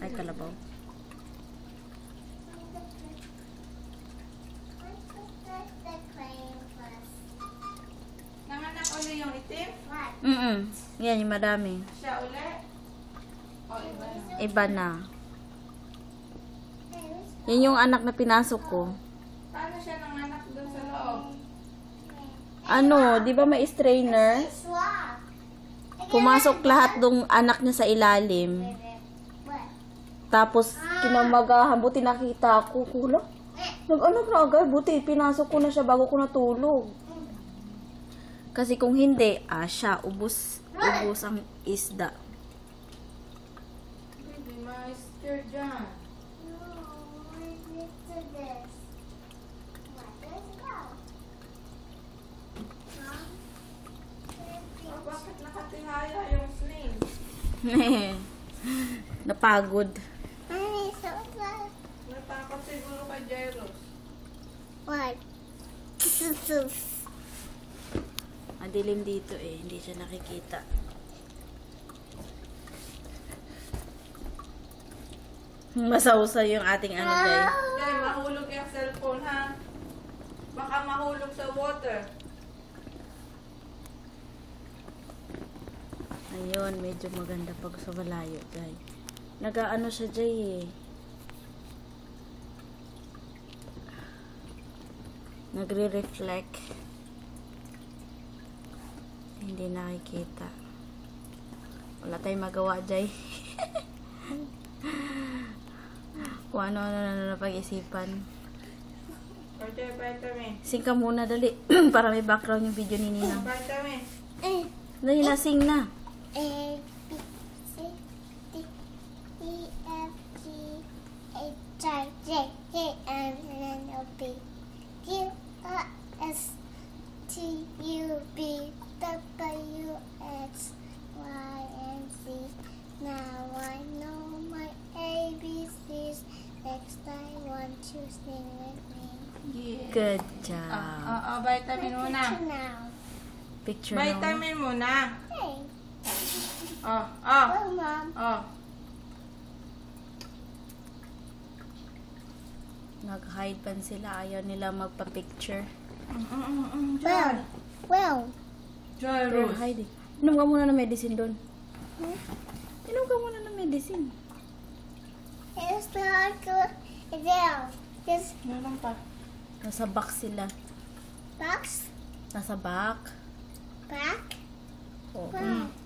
Ay, kalabaw. Nanganak ulit yung itim? Yan, yung madami. Siya ulit? O iba na? Iba na. Yan yung anak na pinasok ko. Paano siya nanganak doon sa loob? Ano, di ba may strainer? Pumasok lahat dong anak niya sa ilalim. Tapos, kinamagahan, buti nakita ko. Kulang. Nag-anak na agad, buti pinasok ko na siya bago ko natulog. Kasi kung hindi, siya, ubos ang isda. Hindi ma-stir dyan. Oh, bakit nakatihaya yung snail? Napagod. Natakot siguro kay Jairus. What? Madilim dito hindi siya nakikita. Masausa yung ating ano, Jay. Jay, mahulog yung cellphone, ha? Baka mahulog sa water. Ayun, medyo maganda pag sa malayo, Jay. Nag-aano siya, Jay, Nagre-reflect. Hindi nakikita. Wala tayong magawa, Jay. Kung ano na napag-isipan. Pwede, vitamin. Sing ka muna, dali. Para may background yung video ni Ninang. Vitamin. Dali na, sing na. A, B, C, D, E, F, G, H, I, J, K, L, M, N, O, P, Q, R, S, T, U, V, W, X, Y, and Z. Now I know my ABCs. Next I want to sing with me. Yeah. Good job. Vitamin muna. Picture now. Picture na. Vitamin muna. Hey. Oh. Oh, Mom. Oh. Nag-hide pan sila. Ayaw nila magpa-picture. Well. Pero Jairus. hide. Inom ka muna ng medicine doon. Inom ka muna ng medicine. It's like there. This Meron pa. Nasa box sila. box Nasa back. back. Oo. Wow.